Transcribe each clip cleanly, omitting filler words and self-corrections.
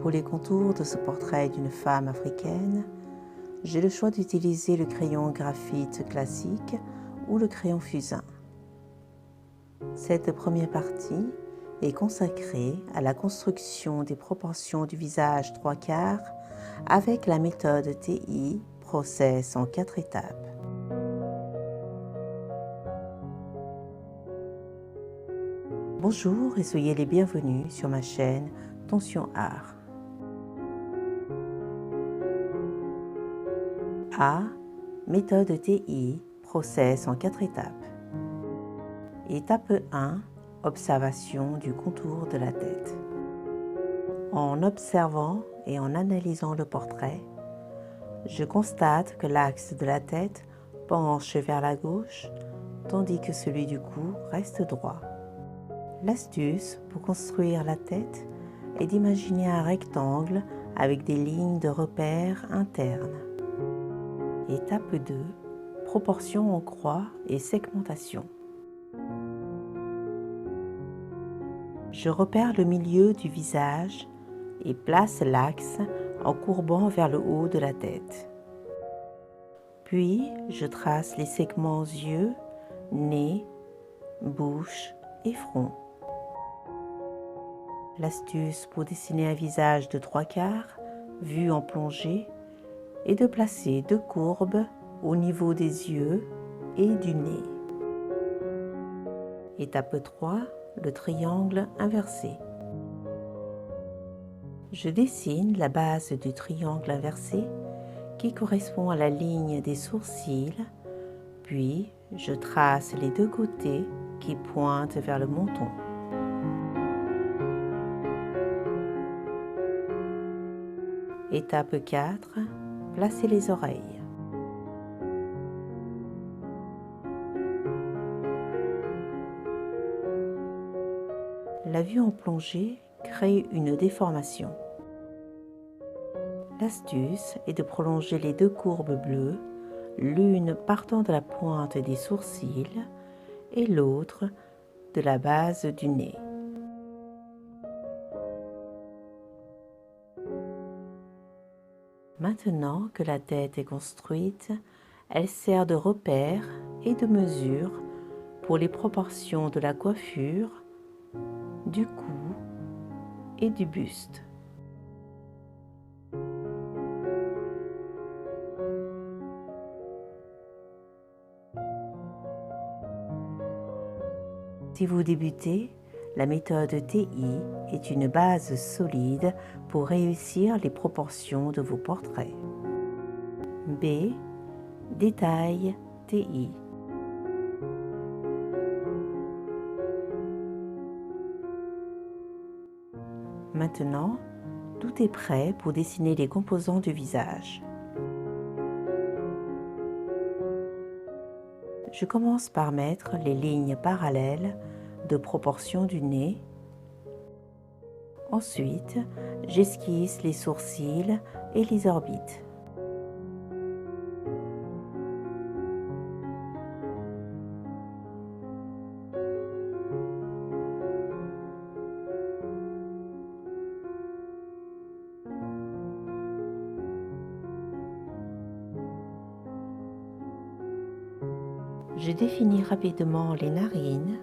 Pour les contours de ce portrait d'une femme africaine, j'ai le choix d'utiliser le crayon graphite classique ou le crayon fusain. Cette première partie est consacrée à la construction des proportions du visage 3/4 avec la méthode TI, process en 4 étapes. Bonjour et soyez les bienvenus sur ma chaîne Tension Art. A. Méthode TI, process en 4 étapes. Étape 1. Observation du contour de la tête. En observant et en analysant le portrait, je constate que l'axe de la tête penche vers la gauche, tandis que celui du cou reste droit. L'astuce pour construire la tête est d'imaginer un rectangle avec des lignes de repère internes. Étape 2. Proportion en croix et segmentation. Je repère le milieu du visage et place l'axe en courbant vers le haut de la tête. Puis, je trace les segments yeux, nez, bouche et front. L'astuce pour dessiner un visage de 3/4, vu en plongée, est de placer 2 courbes au niveau des yeux et du nez. Étape 3, le triangle inversé. Je dessine la base du triangle inversé qui correspond à la ligne des sourcils, puis je trace les 2 côtés qui pointent vers le menton. Étape 4, placer les oreilles. La vue en plongée crée une déformation. L'astuce est de prolonger les 2 courbes bleues, l'une partant de la pointe des sourcils et l'autre de la base du nez. Maintenant que la tête est construite, elle sert de repère et de mesure pour les proportions de la coiffure, du cou et du buste. Si vous débutez, la méthode TI est une base solide pour réussir les proportions de vos portraits. B. Détail TI. Maintenant, tout est prêt pour dessiner les composants du visage. Je commence par mettre les lignes parallèles de proportion du nez. Ensuite, j'esquisse les sourcils et les orbites. Je définis rapidement les narines.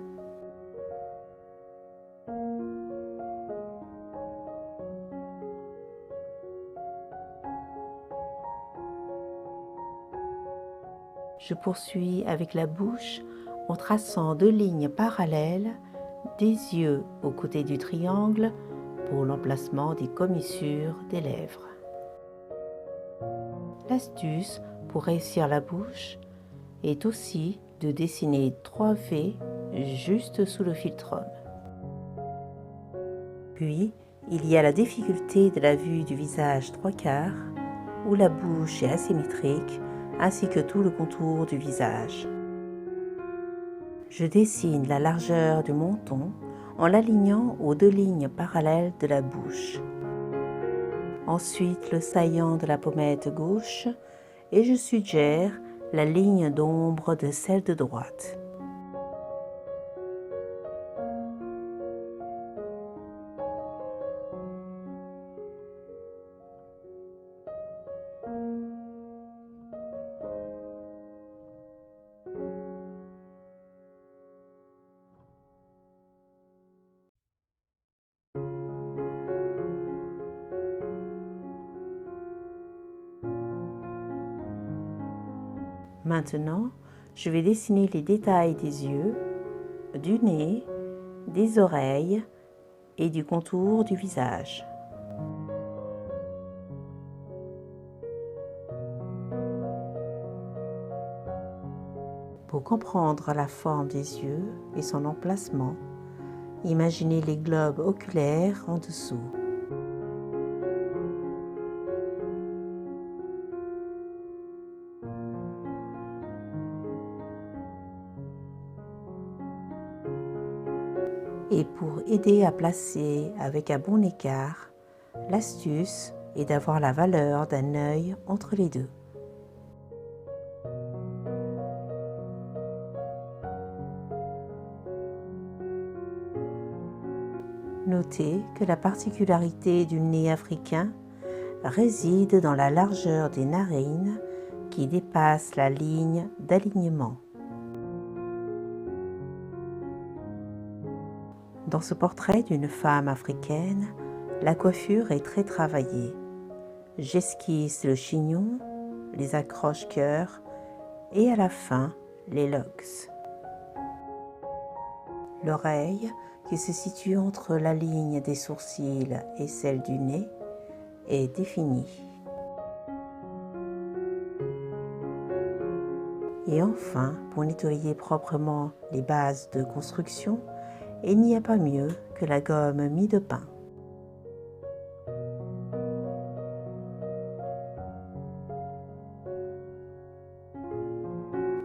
Je poursuis avec la bouche en traçant 2 lignes parallèles, des yeux aux côtés du triangle pour l'emplacement des commissures des lèvres. L'astuce pour réussir la bouche est aussi de dessiner 3 V juste sous le philtrum. Puis, il y a la difficulté de la vue du visage 3/4 où la bouche est asymétrique ainsi que tout le contour du visage. Je dessine la largeur du menton en l'alignant aux 2 lignes parallèles de la bouche. Ensuite, le saillant de la pommette gauche et je suggère la ligne d'ombre de celle de droite. Maintenant, je vais dessiner les détails des yeux, du nez, des oreilles et du contour du visage. Pour comprendre la forme des yeux et son emplacement, imaginez les globes oculaires en dessous. Et pour aider à placer avec un bon écart, l'astuce est d'avoir la valeur d'un œil entre les deux. Notez que la particularité du nez africain réside dans la largeur des narines qui dépasse la ligne d'alignement. Dans ce portrait d'une femme africaine, la coiffure est très travaillée. J'esquisse le chignon, les accroche-cœurs et à la fin, les locks. L'oreille, qui se situe entre la ligne des sourcils et celle du nez, est définie. Et enfin, pour nettoyer proprement les bases de construction, il n'y a pas mieux que la gomme mie de pain.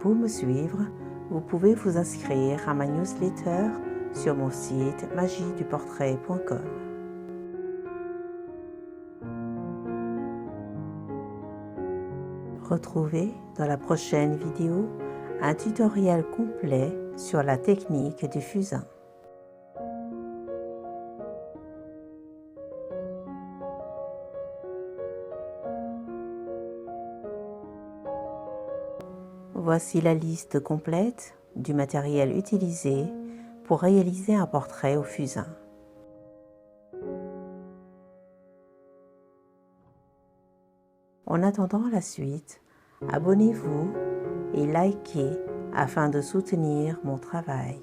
Pour me suivre, vous pouvez vous inscrire à ma newsletter sur mon site magieduportrait.com. Retrouvez dans la prochaine vidéo un tutoriel complet sur la technique du fusain. Voici la liste complète du matériel utilisé pour réaliser un portrait au fusain. En attendant la suite, abonnez-vous et likez afin de soutenir mon travail.